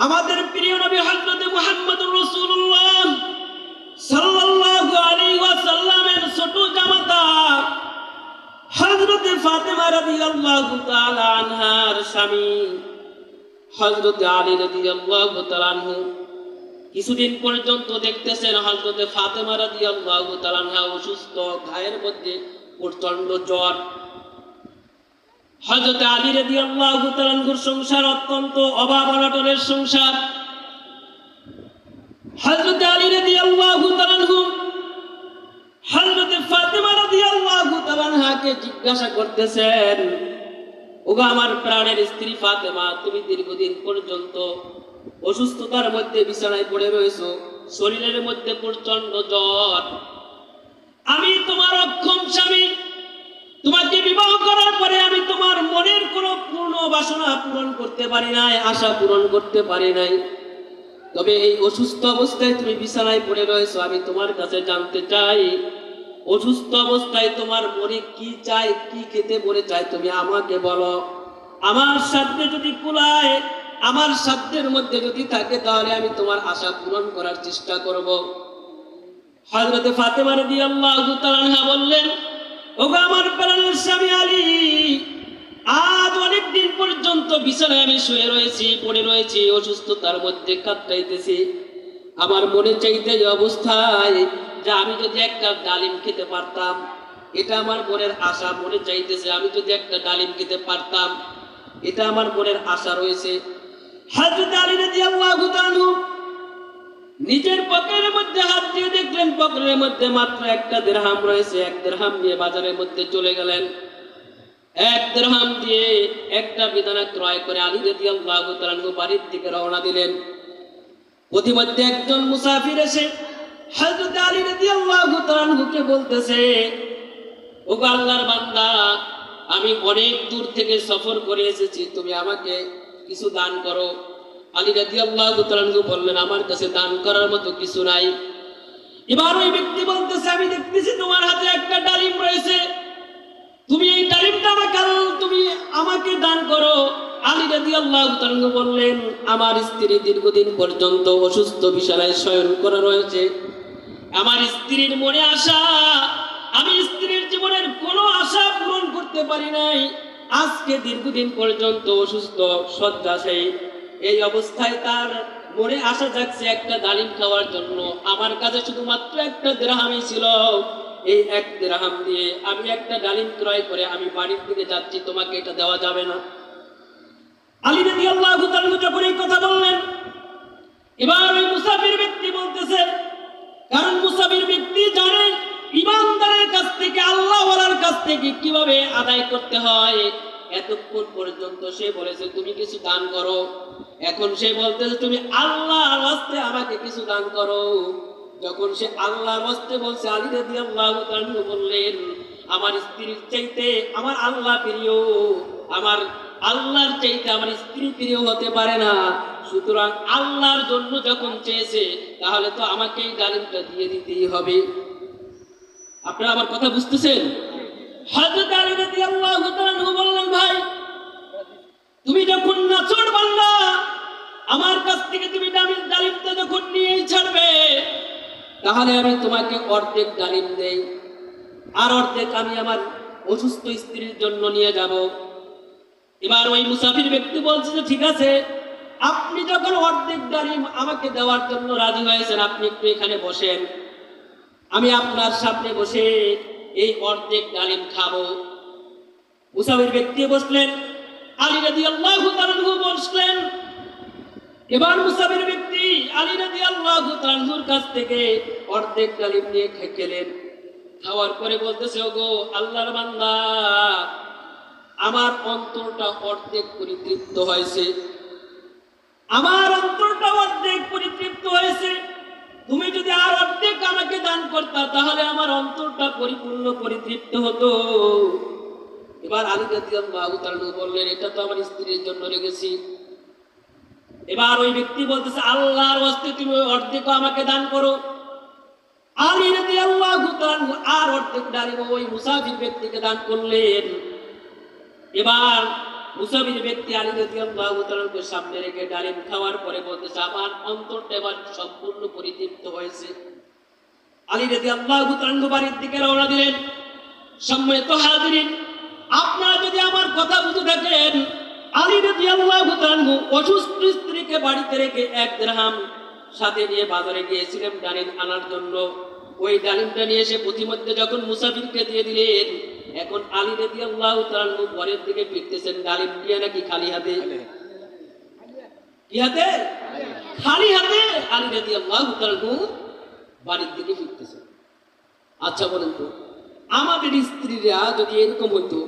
আমাদের প্রিয় নবী হযরত মুহাম্মদুর রাসূলুল্লাহ সাল্লাল্লাহু আলাইহি ওয়াসাল্লামের ছোট জামাতা হযরত ফাতেমা রাদিয়াল্লাহু তাআলা আনহার স্বামী হযরত আলী রাদিয়াল্লাহু তাআলা আনহু কিছুদিন পর্যন্ত দেখতেছেন হযরত ফাতেমা রাদিয়াল্লাহু তাআলা আনহা অসুস্থ, গায়ের মধ্যে প্রচন্ড জ্বর। হযরত আলী রাদিয়াল্লাহু তাআলা আনহুর সংসার অত্যন্ত অভাব অনটনের সংসার। হযরত আলী রাদিয়াল্লাহু তাআলা আনহু হযরত ফাতেমা রাদিয়াল্লাহু তাআলা আনহাকে জিজ্ঞাসা করতেছেন, ওগো আমার প্রাণের স্ত্রী ফাতেমা, তুমি দীর্ঘদিন পর্যন্ত অসুস্থতার মধ্যে বিছানায় পড়ে রয়েছো, শরীরের মধ্যে প্রচন্ড জ্বর। আমি তোমার অক্ষম স্বামী, তোমাকে বিবাহ করার পরে আমি তোমার মনের কোনো পূর্ণ বাসনা পূরণ করতে পারি নাই, আশা পূরণ করতে পারি নাই। তবে এই অসুস্থ অবস্থায় তুমি বিছানায় পড়ে রয়েছো, আমি তোমার কাছে জানতে চাই, অসুস্থ অবস্থায় তোমার মনে কি চাই, কি খেতে মনে চাই, তুমি আমাকে বলো। আমার সাধ্যে যদি কুলায়, আমার সাধ্যের মধ্যে যদি থাকে, তাহলে আমি তোমার আশা পূরণ করার চেষ্টা করব। হযরত ফাতেমা রাদিয়াল্লাহু তাআলা আনহা বললেন, ওগো আমার প্রাণের স্বামী আলী, আজ অনেক দিন পর্যন্ত বিছানায় আমি শুয়ে রয়েছি, পড়ে রয়েছি, অসুস্থতার মধ্যে কাটাইতেছি। আমার মনে চাইতে যে অবস্থায় যে আমি যদি একটা ডালিম খেতে পারতাম, এটা আমার মনের আশা। মনে চাইতেছে আমি যদি একটা ডালিম খেতে পারতাম, এটা আমার মনের আশা রয়েছে। হযরত আলী রাদিয়াল্লাহু তাআলা নিজের পকেটের মধ্যে হাত দিয়ে দেখলেন পকেটের মধ্যে মাত্র একটা দিরহাম রয়েছে। এক দিরহাম দিয়ে বাজারের মধ্যে চলে গেলেন। এক দিরহাম দিয়ে একটা বিছানা ক্রয় করে আলী রাদিয়াল্লাহু তাআলা বাড়ির দিকে রওনা দিলেন। প্রতিমধ্যে একজন মুসাফির এসে হযরত আলী রাদিয়াল্লাহু তাআলাকে বলতেছে, ওগো আল্লাহর বান্দা, আমি অনেক দূর থেকে সফর করে এসেছি, তুমি আমাকে কিছু দান করো। আলী রাদিয়াল্লাহু তাআলা বললেন, আমার কাছে দান করার মতো কিছু নাই। এবার ওই ব্যক্তি বলতেছে, আমি দেখতেছি তোমার হাতে একটা ডালিম রয়েছে, তুমি এই ডালিমটা তুমি আমাকে দান করো। আলী রাদিয়াল্লাহু তাআলা বললেন, আমার স্ত্রী দীর্ঘদিন পর্যন্ত অসুস্থ, বিছানায় শয়ন করা রয়েছে। আমার স্ত্রীর মনে আশা, আমি স্ত্রীর জীবনের কোনো আশা পূরণ করতে পারি নাই। আজকে দীর্ঘদিন পর্যন্ত অসুস্থ, শয্যাশায়ী, এই অবস্থায় তার মনে আশা জাগছে একটা ডালিম খাওয়ার জন্য। আমার কাছে শুধুমাত্র একটা দিরহামই ছিল, এই এক দিরহাম দিয়ে আমি একটা ডালিম ক্রয় করে আমি বাড়ির দিকে যাচ্ছি, তোমাকে এটা দেওয়া যাবে না। আলী রাদিয়াল্লাহু তাআলা যখন এই কথা বললেন, এবার ওই মুসাফির ব্যক্তি বলতেছে, কারণ মুসাফির ব্যক্তি জানে ইমানদারের কাছ থেকে, আল্লাহওয়ালার কাছ থেকে কিভাবে আদায় করতে হয়। এতক্ষণ পর্যন্ত সে বলেছে তুমি কিছু দান করো, এখন সে বলতেছে তুমি আল্লাহর ওয়াস্তে আমাকে কিছু দান করো। যখন সে আল্লাহর ওয়াস্তে বলছে, আলী রাদিয়াল্লাহু তাআলা বললেন, আমার স্ত্রীর চাইতে আমার আল্লাহ প্রিয়, আমার আল্লাহর চাইতে আমার স্ত্রী প্রিয় হতে পারে না। সুতরাং আল্লাহর জন্য যখন চেয়েছে, তাহলে তো আমাকে এই ডালিমটা দিয়ে দিতেই হবে। আপনারা আমার কথা বুঝতেছেন? হযরত আলী রাদিয়াল্লাহু তাআলা বললেন, ভাই, তুমি যখন নাছোড় বান্দা, আমার কাছ থেকে তুমি ডালিমটা যখন নিয়ে ছাড়বে, তাহলে আমি তোমাকে অর্ধেক ডালিম দেই, আর অর্ধেক আমি আমার অসুস্থ স্ত্রীর জন্য নিয়ে যাব। এবার ওই মুসাফির ব্যক্তি বলছে যে ঠিক আছে, আপনি যখন অর্ধেক ডালিম আমাকে দেওয়ার জন্য রাজি হয়েছেন, আপনি একটু এখানে বসেন, আমি আপনার সামনে বসে এই অর্ধেক ডালিম খাবো। মুসাফির ব্যক্তি বসলেন, আলী রাদিয়াল্লাহু তাআলা বসলেন। এবার মুসাফির ব্যক্তি আলী রাদিয়াল্লাহু তাআলার কাছ থেকে অর্ধেক ডালিম নিয়ে খেলেন। খাওয়ার পরে বলতেছে, ওগো আল্লাহর বান্দা, আমার অন্তরটা অর্ধেক পরিতৃপ্ত হয়েছে, আমার অন্তরটা অর্ধেক পরিতৃপ্ত হয়েছে। তুমি যদি আর অর্ধেক আমাকে দান করতা, তাহলে আমার অন্তরটা পরিপূর্ণ পরিতৃপ্ত হতো। এবার আলী রাদিয়াল্লাহু তাআলা বললেন, এটা তো আমার স্ত্রীর জন্য রেখেছি। এবার ওই ব্যক্তি বলতেছে, আল্লাহর ওয়াস্তে তুমি অর্ধেক আমাকে দান করো। আলী রাদিয়াল্লাহু তাআলা আর অর্ধেক ডালিম ওই মুসাফির ব্যক্তিকে দান করলেন। এবার মুসাফির ব্যক্তি আলী রাদিয়াল্লাহু তাআলাকে সামনে রেখে ডালিম খাওয়ার পরে বলতেছে আমার অন্তরটা এবার সম্পূর্ণ পরিতৃপ্ত হয়েছে। আলী রাদিয়াল্লাহু তাআলা বাড়ির দিকে রওনা দিলেন। সম্মানিত হাজিরিন, আপনারা যদি আমার কথা বুঝে থাকেন, আলী রাদিয়াল্লাহু তাআলা অসুস্থ স্ত্রীকে বাড়িতে রেখে 1 দিরহাম সাথে নিয়ে বাজারে গিয়েছিলেন ডালিম আনার জন্য। ওই ডালিমটা নিয়ে এসে প্রতিমধ্যে যখন মুসাফিরকে দিয়ে দিলেন, এখন আলী রাদিয়াল্লাহু তাআলা ঘরের দিকে ফিরতেছেন ডালিম নিয়ে নাকি খালি হাতে? কি হাতে? খালি হাতে আলী রাদিয়াল্লাহু তাআলা বাড়ির দিকে ফিরতেছেন। আচ্ছা বলেন তো, আমাদের স্ত্রীরা যদি এরকম হতো,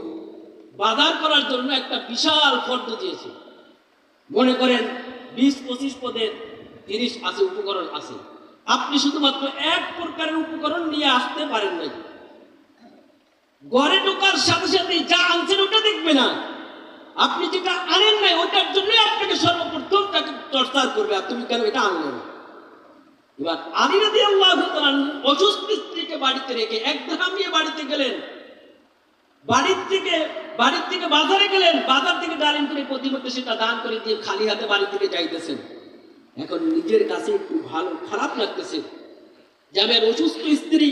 বাজার করার জন্য একটা বিশাল ফর্দ দিয়েছে, মনে করেন 20-25 পদের জিনিস আছে, উপকরণ আছে, আপনি শুধুমাত্র এক প্রকারের উপকরণ নিয়ে আসতে পারেন নাই, ঘরে ঢোকার সাথে সাথে যা আনছেন ওটা দেখবে না, আপনি যেটা আনেন নাই ওটার জন্যই আপনাকে সর্বপ্রথম তাকে টর্চার করবে, আর তুমি কেন এটা আনলে না। এবার আলী রাদিয়াল্লাহু তাআলা অসুস্থ স্ত্রীকে বাড়িতে রেখে 1 দিরহাম নিয়ে বাড়িতে গেলেন, বাড়ির থেকে বাজারে গেলেন, বাজার থেকে ডালিম করে প্রতিমধ্যে সেটা দান করে দিয়ে খালি হাতে বাড়ি থেকে যাইতেছেন। এখন নিজের কাছে একটু ভালো খারাপ লাগতেছে যে আমি অসুস্থ স্ত্রী,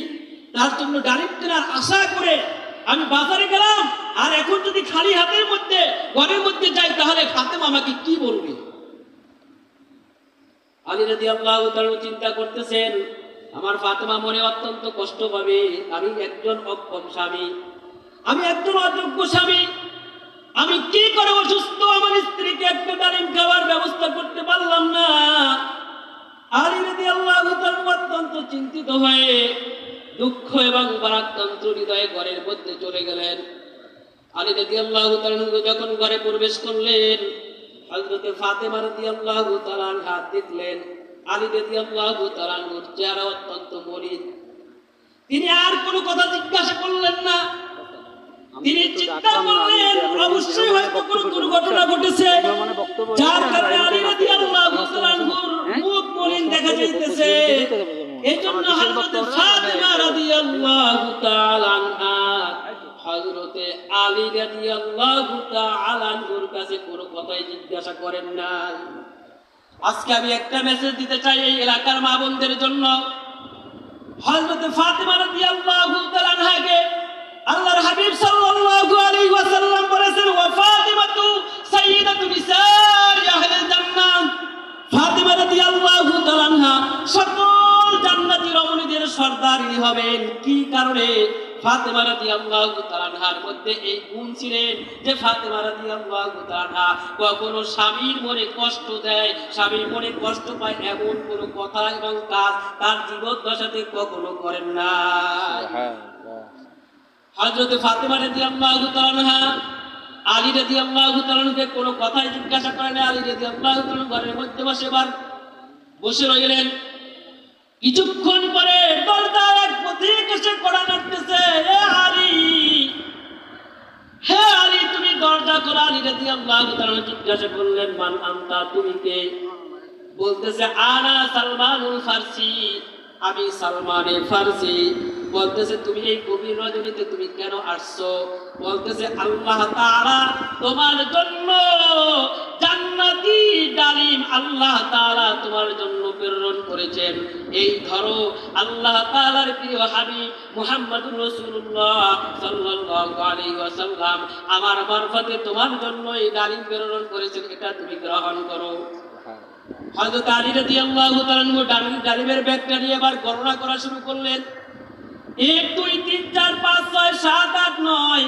তার জন্য ডালিম কেনার আশা করে আমি বাজারে গেলাম, আর এখন যদি খালি হাতের মধ্যে ঘরের মধ্যে যাই তাহলে ফাতেমা আমাকে কি বলবে। আলী রাদিয়াল্লাহু তাআলা চিন্তা করতেছেন আমার ফাতেমা মনে অত্যন্ত কষ্ট পাবে, আমি একজন অক্ষম স্বামী, আমি একজন অযোগ্য স্বামী, আমি কি করে অসুস্থ আমার স্ত্রীকে একটা ডালিম খাওয়ার ব্যবস্থা করতে পারলাম না। আলী রাদিয়াল্লাহু তাআলা অত্যন্ত চিন্তিত হয়ে দুঃখ এবং ভারাক্রান্ত হৃদয়ে ঘরের মধ্যে চলে গেলেন। আলী রাদিয়াল্লাহু তাআলা যখন ঘরে প্রবেশ করলেন, হযরত ফাতেমা রাদিয়াল্লাহু তাআলা হাত দেখলেন আলী রাদিয়াল্লাহু তাআলার চেহারা অত্যন্ত মলিন। তিনি আর কোনো কথা জিজ্ঞাসা করলেন না, তিনি চিন্তা করলেন অবশ্যই হয়তো কোনো দুর্ঘটনা ঘটেছে, যার কারণে আলী রাদিয়াল্লাহু তাআলার মুখ মলিন দেখা যাইতেছে। এজন্য হযরত ফাতেমা রাদিয়াল্লাহু তাআলা আনহা হযরত আলী রাদিয়াল্লাহু তাআলা আনহুর কাছে কোনো কথাই জিজ্ঞাসা করেন না। আজকে আমি একটা মেসেজ দিতে চাই এই এলাকার মা বোনদের জন্য। হযরত ফাতেমা রাদিয়াল্লাহু তাআলা আনহাকে আল্লাহর হাবিব সাল্লাল্লাহু আলাইহি ওয়াসাল্লাম বলেছেন, ওয়া ফাতিমাতু সাইয়্যিদাতু নিসাই আহলিল জান্নাহ। ফাতেমা রাদিয়াল্লাহু তাআলা আনহা সকল জান্নাতি রমণীদের সর্দারিনী হবেন। কি কারণে? ফাতেমা রাদিয়াল্লাহু তাআলা আনহার মধ্যে এই গুণ ছিলেন যে ফাতেমা রাদিয়াল্লাহু তাআলা আনহা কখনো স্বামীর মনে কষ্ট দেয়, স্বামীর মনে কষ্ট পায় এমন কোনো কথা এবং কাজ তার জীবদ্দশাতে কখনো করেন না। হযরত ফাতেমা রাদিয়াল্লাহু তাআলা আনহা আলী রাদিয়াল্লাহু তাআলা আনহুকে কোনো কথাই জিজ্ঞাসা করেন না। আলী রাদিয়াল্লাহু তাআলা ঘরের মধ্যে বসে রইলেন। কিছুক্ষণ পরে দরজার এক পথিক এসে কড়া নাড়তেছে, হে আলী তুমি দরজা খোলো। আলী রাদিয়াল্লাহু তাআলা জিজ্ঞাসা করলেন, মান আনতা, তুমি কে? বলতেছে আনা সালমানুল ফারসি, আমি সালমানে ফারসি। বলতেছে তুমি এই গভীর রজনীতে তুমি কেন আসছো? বলতেছে আল্লাহ তাআলা তোমার জন্য জান্নাতি ডালিম আল্লাহ তাআলা তোমার জন্য প্রেরণ করেছেন। এই ধরো, আল্লাহ তাআলার প্রিয় হাবিব মুহাম্মদুর রাসূলুল্লাহ সাল্লাল্লাহু আলাইহি ওয়াসাল্লাম আমার মারফতে তোমার জন্য এই ডালিম প্রেরণ করেছেন, এটা তুমি গ্রহণ করো। হযরত আলী রাদিয়াল্লাহু তাআলা ডালিমের ব্যাগটা নিয়ে এবার গণনা করা শুরু করলেন। 1 2 3 4 5 6 7 8 9।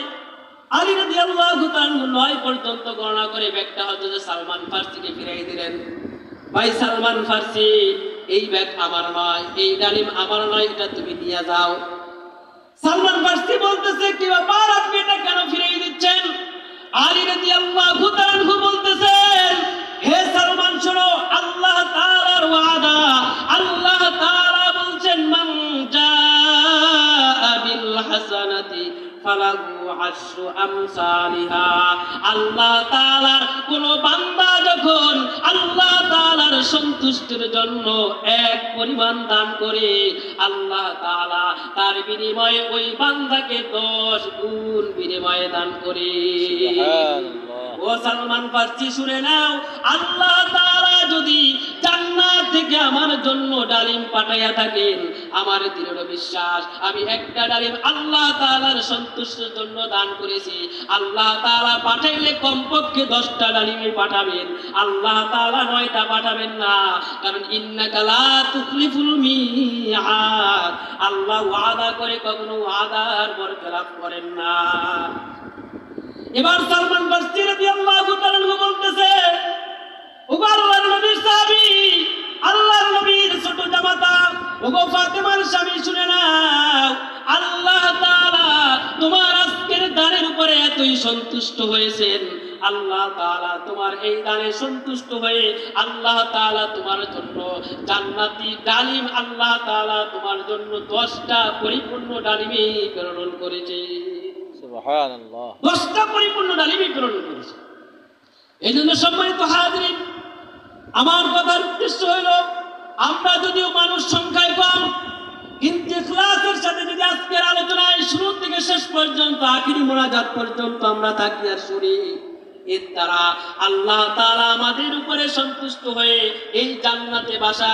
আলী রাদিয়াল্লাহু তাআলা 9 পর্যন্ত গণনা করে ব্যাগটা হযরত সালমান ফারসিকে ফিরিয়ে দিলেন। ভাই সালমান ফারসি, এই ব্যাগ আমার নয়, এই ডালিম আমার নয়, এটা তুমি নিয়ে যাও। সালমান ফারসি বলতেছে কি ব্যাপার, আপনি এটা কেন ফিরিয়ে দিচ্ছেন? আলী রাদিয়াল্লাহু তাআলা বলতেছেন, হে সালমান শোনো, আল্লাহ তাআলার ওয়াদা, আল্লাহ তাআলা বলছেন মান জাআ বিল হাসানাতি ফালাহু আশরু আমসালিহা। আল্লাহ তাআলার কোন বান্দা যখন আল্লাহ তাআলার সন্তুষ্টির জন্য এক পরিমাণ দান করে, আল্লাহ তাআলা তার বিনিময়ে ওই বান্দাকে 10 গুণ বিনিময়ে দান করে। সুবহানাল্লাহ। ও সালমান ফার্সি শুনে নাও, আল্লাহ তাআলা যদি জান্নাত থেকে আমার জন্য ডালিম পাঠাইয়া থাকেন, আমার দৃঢ় বিশ্বাস আমি একটা ডালিম আল্লাহ তাআলার সন্তুষ্টির জন্য দান করেছি। আল্লাহ তাআলা পাঠাইলে কমপক্ষে 10টা ডালিমই পাঠাবেন, আল্লাহ তাআলা 9টা পাঠাবেন না। কারণ ইন্নাকা লা তুখলিফুল মিআদ, আল্লাহ ওয়াদা করে কখনো ওয়াদার বরখেলাপ করেন না। এবার সালমান ফার্সি রাদিয়াল্লাহু তাআলা বলতেছে, ওগো আল্লাহর নবীর সাহাবী, আল্লাহর নবীর ছোট জামাতা, ওগো ফাতেমার স্বামী শুনে নাও, আল্লাহ তাআলা তোমার আজকের দানের উপরে এতই সন্তুষ্ট হয়েছেন, আল্লাহ তাআলা তোমার এই দানে সন্তুষ্ট হয়ে আল্লাহ তাআলা তোমার জন্য জান্নাতি ডালিম আল্লাহ তাআলা তোমার জন্য 10টা পরিপূর্ণ ডালিমই প্রেরণ করেছে। সুবহানাল্লাহ, 10টা পরিপূর্ণ ডালিমই প্রেরণ করেছে। এই জন্য সম্মানিত হাজিরিন, আমার কথার উদ্দেশ্য হইল, আমরা যদিও মানুষ সংখ্যায় কম, কিন্তু ইখলাসের সাথে যদি আজকের আলোচনায় শুরু থেকে শেষ পর্যন্ত আখিরি মোনাজাত পর্যন্ত আমরা থাকি আর শুনি, এর দ্বারা আল্লাহ তাআলা আমাদের উপরে সন্তুষ্ট হয়ে এই জান্নাতে বাসা,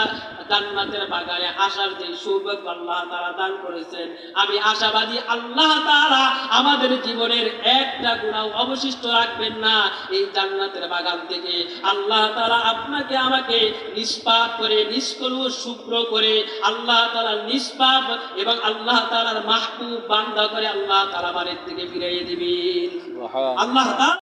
জান্নাতের বাগানে আসার যে সৌভাগ্য আল্লাহ তাআলা দান করেছেন, আমি আশাবাদী আল্লাহ তাআলা আমাদের জীবনের একটা গুনাহ অবশিষ্ট রাখবেন না। এই জান্নাতের বাগান থেকে আল্লাহ তাআলা আপনাকে আমাকে নিষ্পাপ করে, নিষ্কলুষ শুভ্র করে, আল্লাহ তাআলা নিষ্পাপ এবং আল্লাহ তাআলার মাহবুব বান্দা করে আল্লাহ তাআলা আমাদের থেকে ফিরিয়ে দিবেন। আল্লাহ তাআলা